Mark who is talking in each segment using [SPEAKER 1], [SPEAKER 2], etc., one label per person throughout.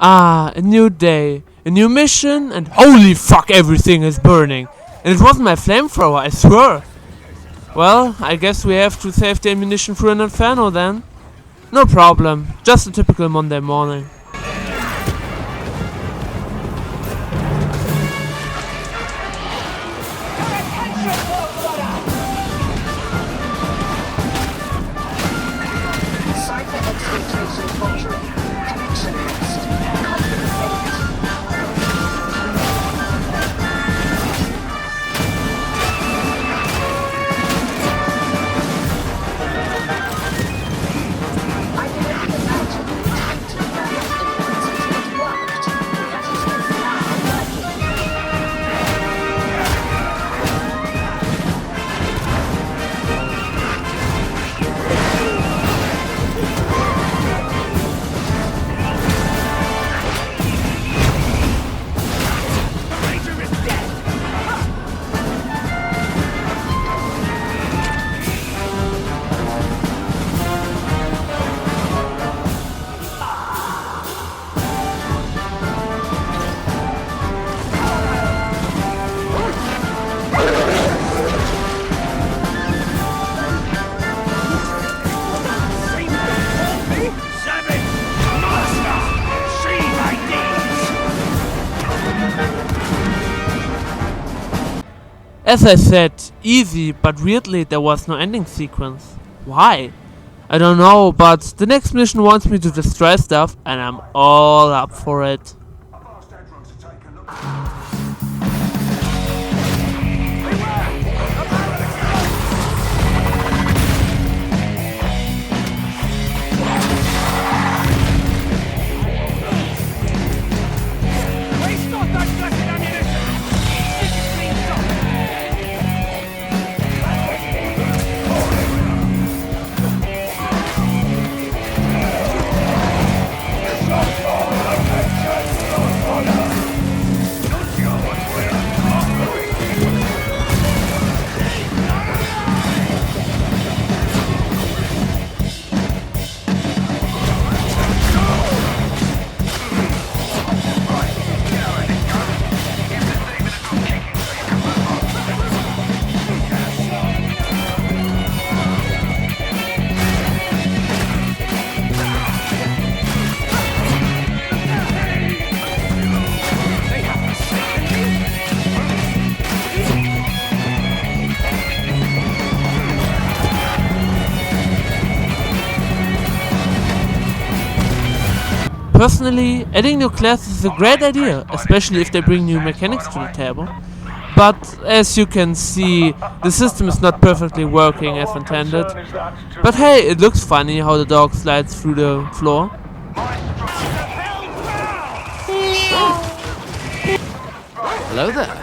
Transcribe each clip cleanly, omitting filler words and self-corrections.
[SPEAKER 1] Ah, a new day, a new mission, and holy fuck, everything is burning. And it wasn't my flamethrower, I swear. Well, I guess we have to save the ammunition through an inferno then. No problem, just a typical Monday morning. As I said, easy, but weirdly there was no ending sequence. Why? I don't know, but the next mission wants me to destroy stuff and I'm all up for it. Personally, adding new classes is a great idea, especially if they bring new mechanics to the table. But as you can see, the system is not perfectly working as intended. But hey, it looks funny how the dog slides through the floor. Hello there.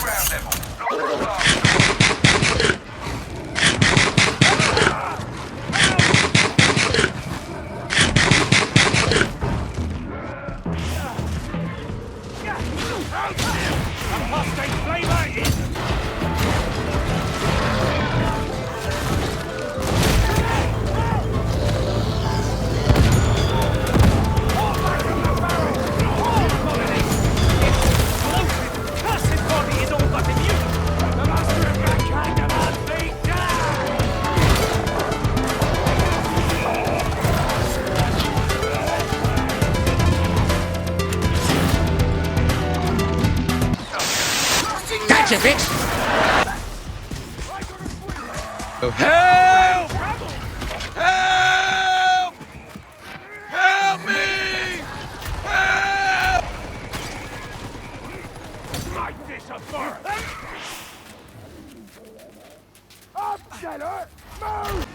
[SPEAKER 2] Gotcha, bitch! Oh, help! Help! Help me! Help! Like this a bird! Upsetter! Move!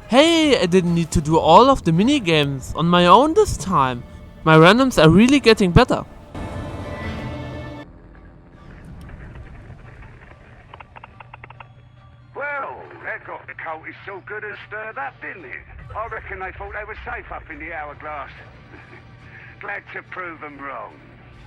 [SPEAKER 1] Hey, I didn't need to do all of the minigames on my own this time. My randoms are really getting better.
[SPEAKER 3] God, the cult is so good and stirred up, didn't it? I reckon they thought they were safe up in the hourglass. Glad to prove them wrong.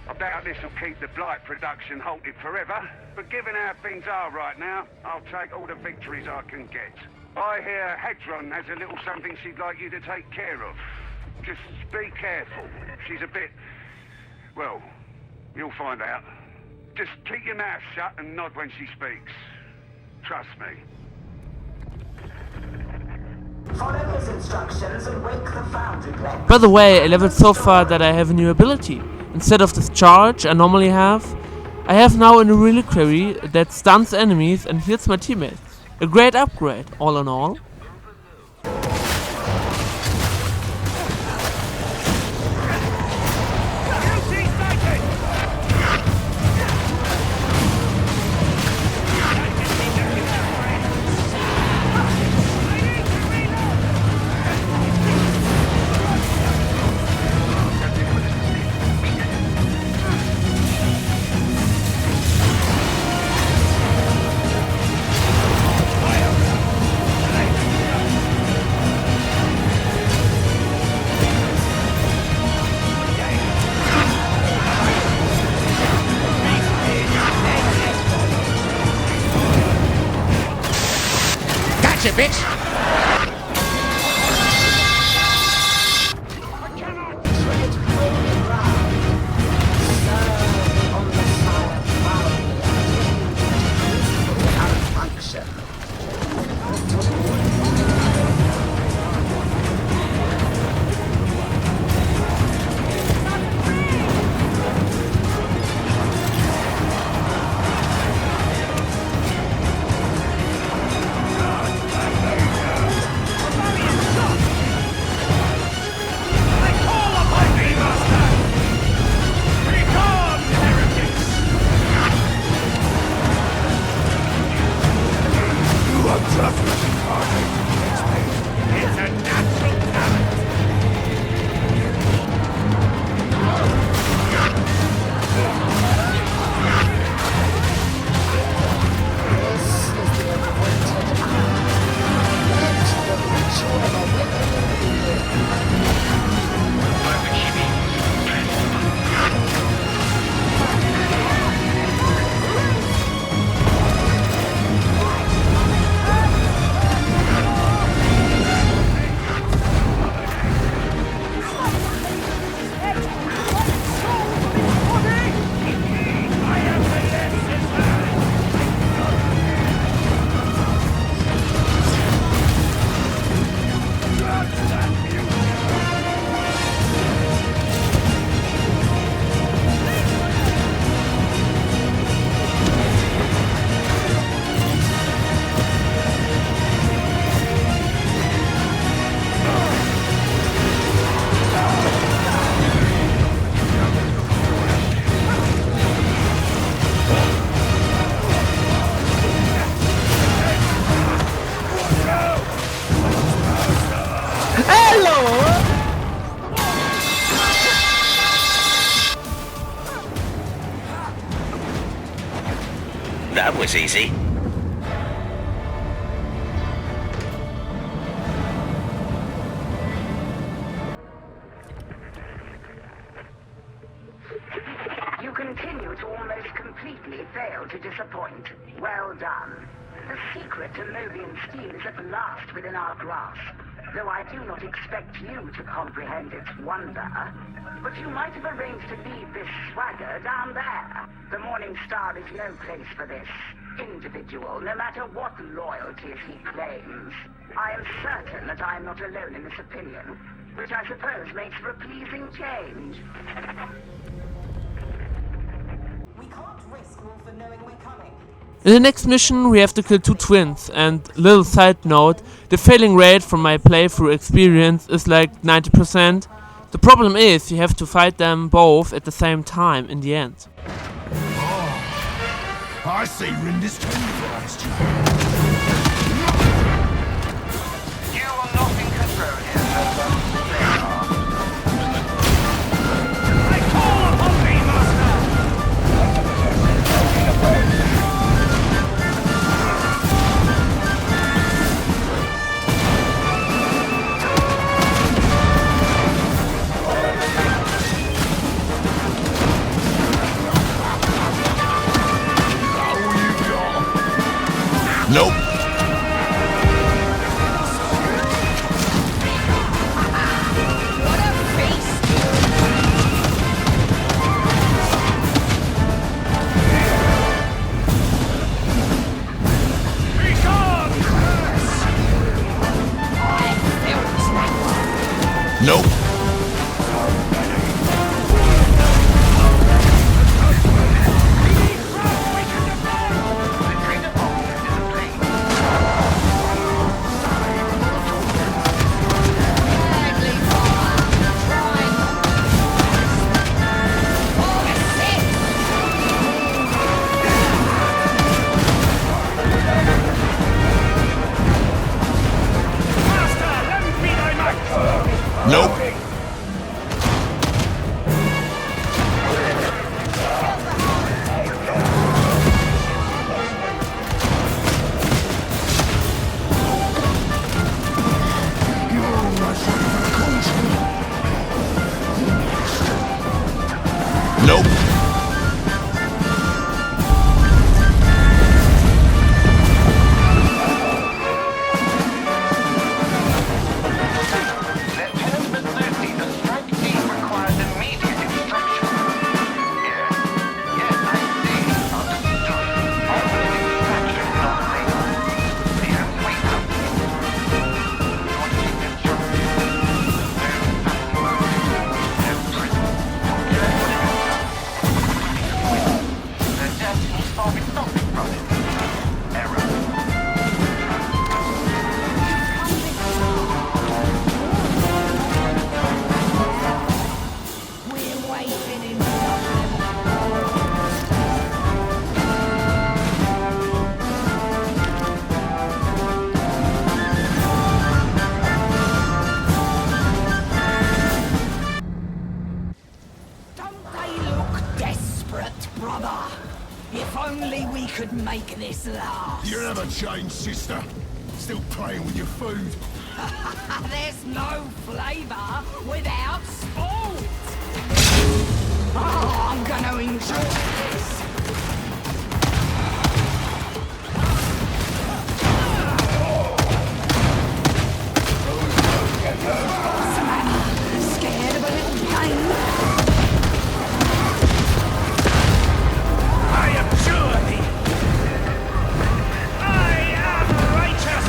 [SPEAKER 3] I doubt this will keep the Blight production halted forever, but given how things are right now, I'll take all the victories I can get. I hear Hedron has a little something she'd like you to take care of. Just be careful. She's a bit... well, you'll find out. Just keep your mouth shut and nod when she speaks. Trust me.
[SPEAKER 4] Follow his instructions and wake the foundry blade.
[SPEAKER 1] By the way, I leveled so far that I have a new ability. Instead of this charge I normally have, I have now a new reliquary that stuns enemies and heals my teammates. A great upgrade, all in all.
[SPEAKER 2] Gotcha, bitch!
[SPEAKER 5] That was easy.
[SPEAKER 4] You continue to almost completely fail to disappoint. Well done. The secret to Movian steel is at last within our grasp, though I do not expect you to comprehend its wonder. But you might have arranged to leave this swagger down there. The Morning Star is no place for this individual, no matter what loyalties he claims. I am certain that I am not alone in this opinion, which I suppose makes for a pleasing change. We can't risk Wolf knowing we're coming.
[SPEAKER 1] In the next mission we have to kill two twins, and little side note, the failing rate from my playthrough experience is like 90%. The problem is you have to fight them both at the same time in the end.
[SPEAKER 2] Oh, I see Rinda's tenderized you.
[SPEAKER 4] You are not in control here,
[SPEAKER 2] I call upon thee, master! Nope.
[SPEAKER 6] What a feast!
[SPEAKER 2] Be gone!
[SPEAKER 6] I felt that
[SPEAKER 2] Nope.
[SPEAKER 6] badly far. Trying. Oh, sick!
[SPEAKER 2] Master, lend me thy might!
[SPEAKER 3] Nope.
[SPEAKER 2] Nope.
[SPEAKER 7] Lieutenant McMurphy, the strike team requires immediate instruction. Yes, I see. Understood. Open extraction only. The only way out is your signature. No prison. The destiny solving nothing from it. Error.
[SPEAKER 6] We're waiting in line. Don't they look desperate, brother? If only we could make this last.
[SPEAKER 2] You never change, sister. Still playing with your food.
[SPEAKER 6] There's no flavor without sport. Oh, I'm gonna enjoy this. Samantha, scared of a little pain?
[SPEAKER 2] I abjure thee! I am righteous!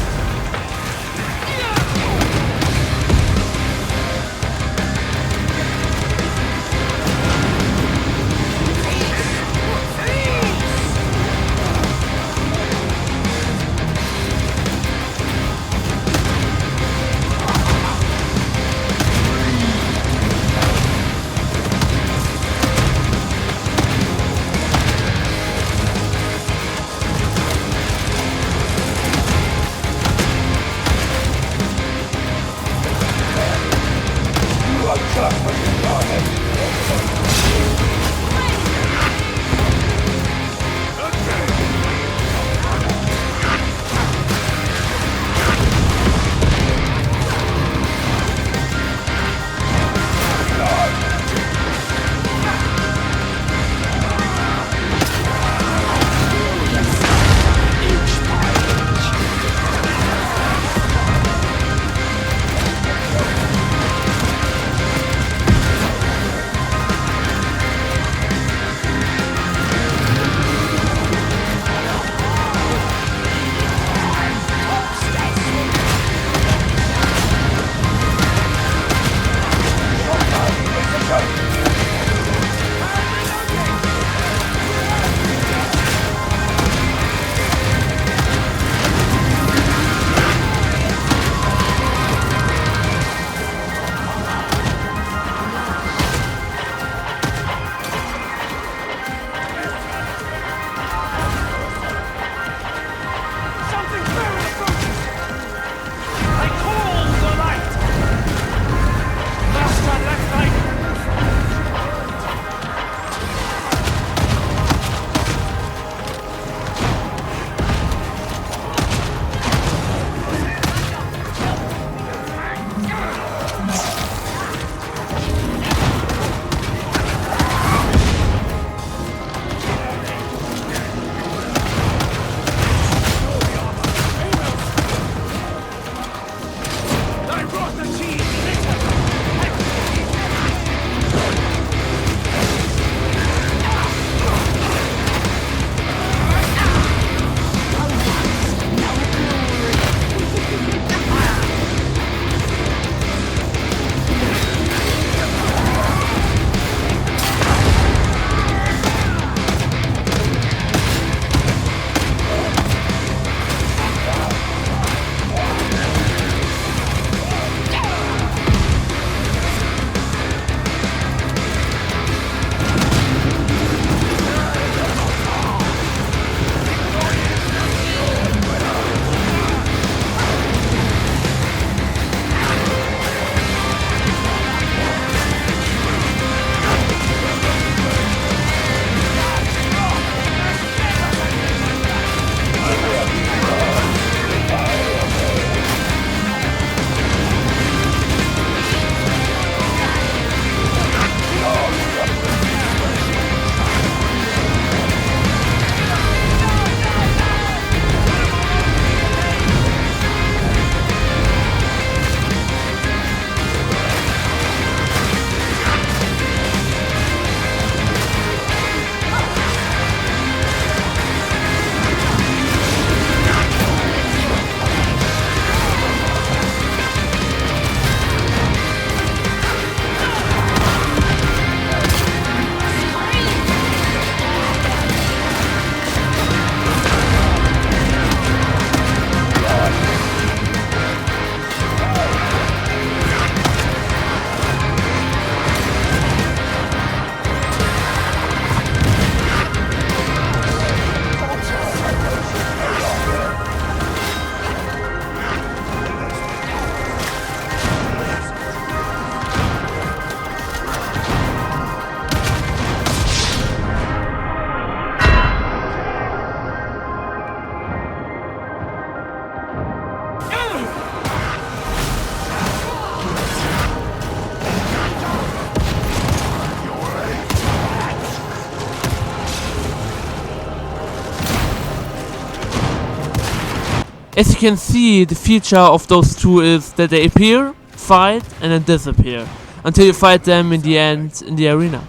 [SPEAKER 1] As you can see, the feature of those two is that they appear, fight, and then disappear, until you fight them in the end in the arena.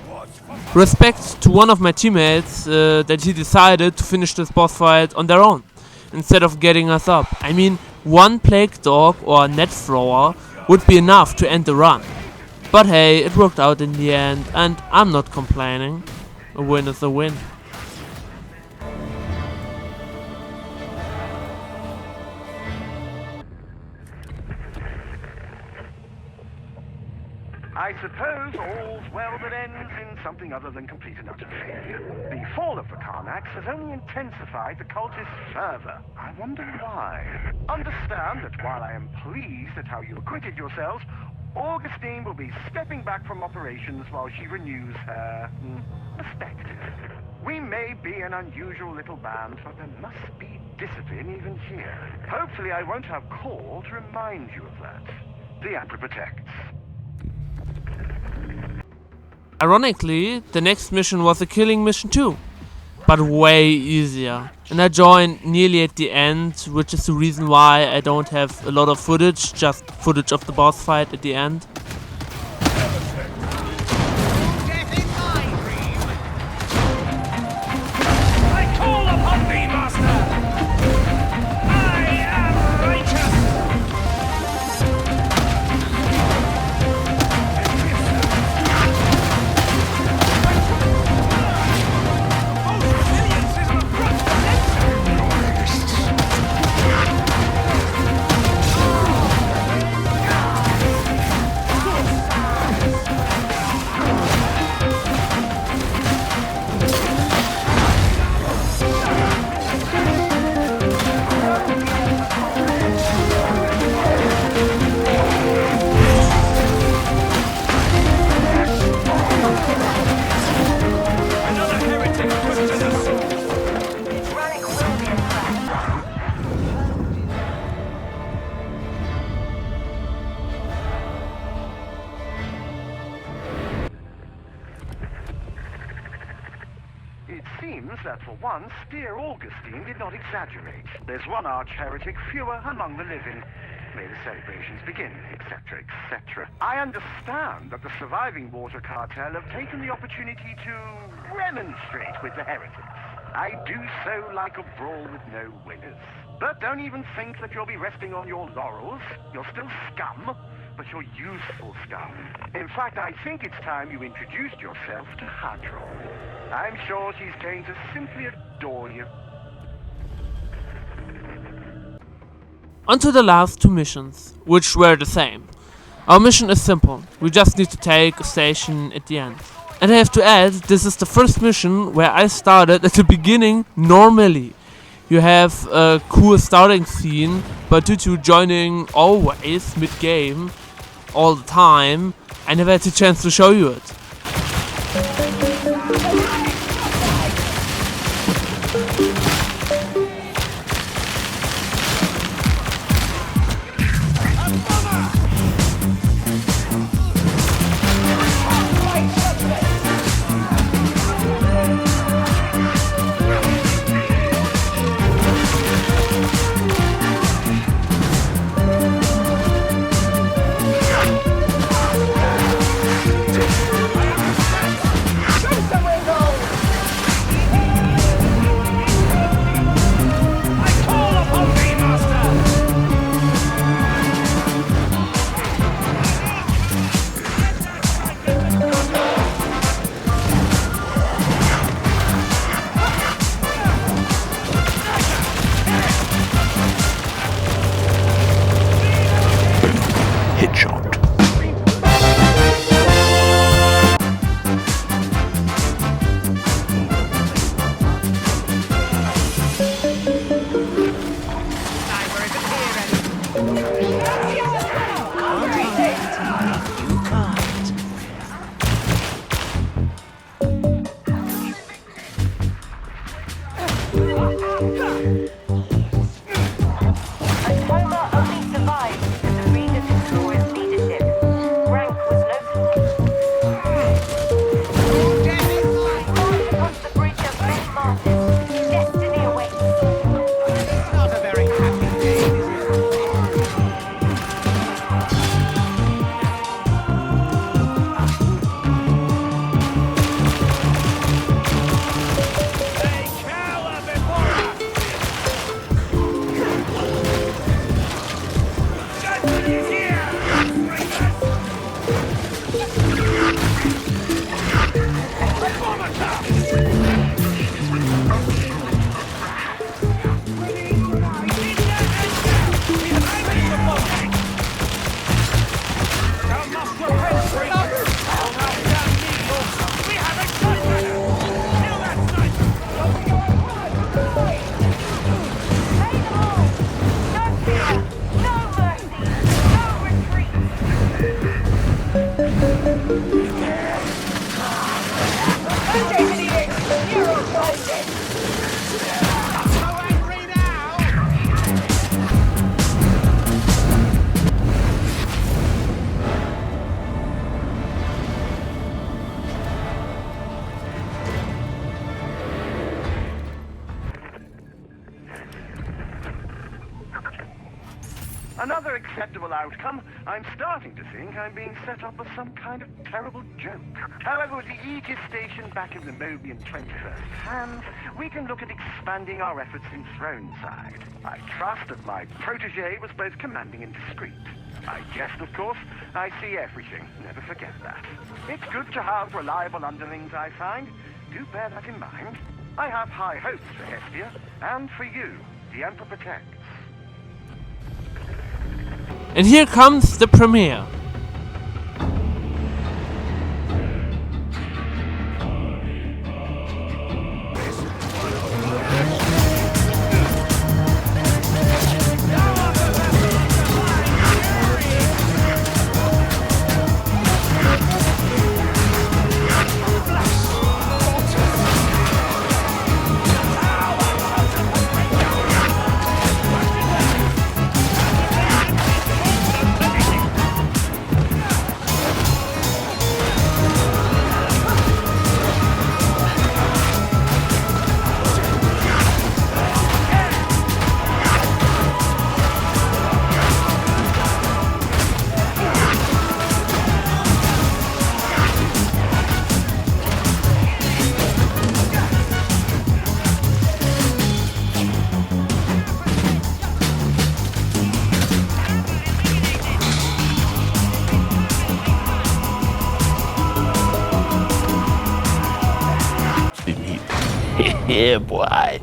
[SPEAKER 1] Respect to one of my teammates that he decided to finish this boss fight on their own, instead of getting us up. I mean, one plague dog or net thrower would be enough to end the run. But hey, it worked out in the end, and I'm not complaining. A win is a win.
[SPEAKER 3] I suppose all's well that ends in something other than complete and utter failure. The fall of the Karnax has only intensified the cultist's fervor. I wonder why. Understand that while I am pleased at how you acquitted yourselves, Augustine will be stepping back from operations while she renews her perspective. We may be an unusual little band, but there must be discipline even here. Hopefully I won't have call to remind you of that. The Emperor protects.
[SPEAKER 1] Ironically, the next mission was a killing mission too, but way easier. And I joined nearly at the end, which is the reason why I don't have a lot of footage, just footage of the boss fight at the end.
[SPEAKER 7] I call upon thee, master! I am righteous!
[SPEAKER 3] It seems that for once, dear Augustine did not exaggerate. There's one arch-heretic fewer among the living. May the celebrations begin, etc., etc. I understand that the surviving water cartel have taken the opportunity to remonstrate with the heretics. I do so like a brawl with no winners. But don't even think that you'll be resting on your laurels. You're still scum, but you're useful scum. In fact, I think it's time you introduced yourself to Hadron. I'm sure she's going to simply adore you.
[SPEAKER 1] On to the last two missions, which were the same. Our mission is simple, we just need to take a station at the end. And I have to add, this is the first mission where I started at the beginning normally. You have a cool starting scene, but due to joining always mid-game, all the time, I never had the chance to show you it.
[SPEAKER 6] Not a very happy day.
[SPEAKER 3] Another acceptable outcome. I'm starting to think I'm being set up as some kind of terrible joke. However, with the Aegis station back in the Mobian 21st hands, we can look at expanding our efforts in Throneside. I trust that my protege was both commanding and discreet. I jest, of course. I see everything. Never forget that. It's good to have reliable underlings, I find. Do bear that in mind. I have high hopes for Hestia, and for you. The Emperor protects.
[SPEAKER 1] And here comes the premiere.
[SPEAKER 5] Yeah, boy.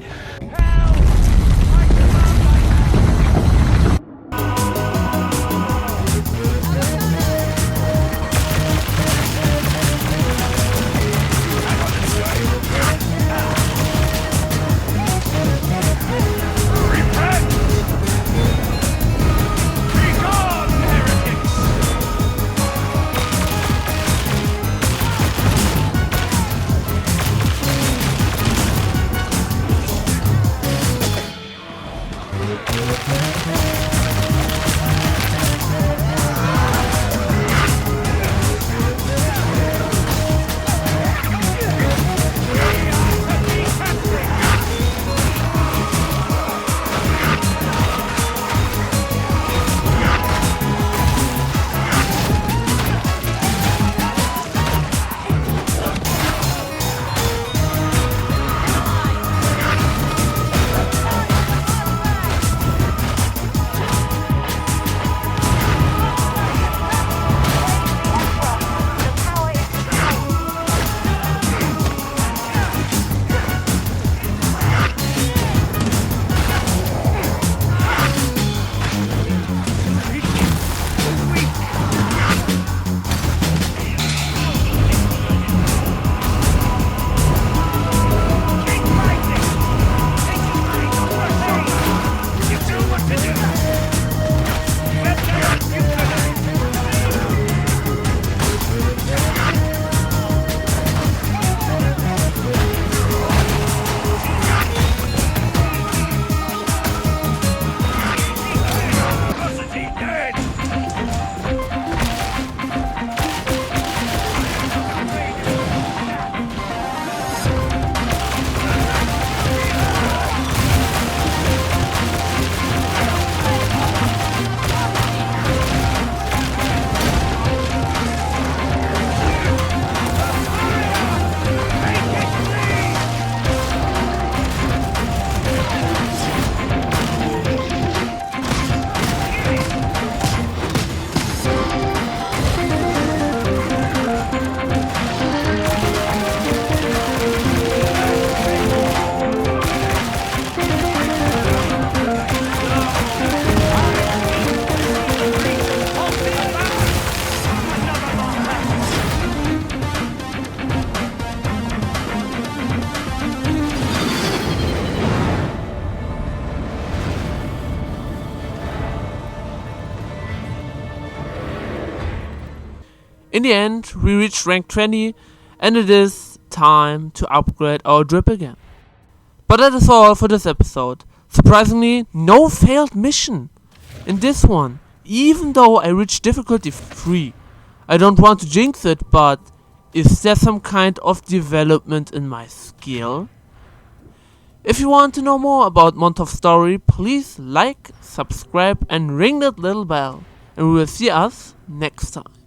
[SPEAKER 1] In the end, we reached rank 20, and it is time to upgrade our drip again. But that is all for this episode. Surprisingly, no failed mission in this one, even though I reached difficulty 3. I don't want to jinx it, but is there some kind of development in my skill? If you want to know more about Montovs' story, please like, subscribe and ring that little bell. And we will see us next time.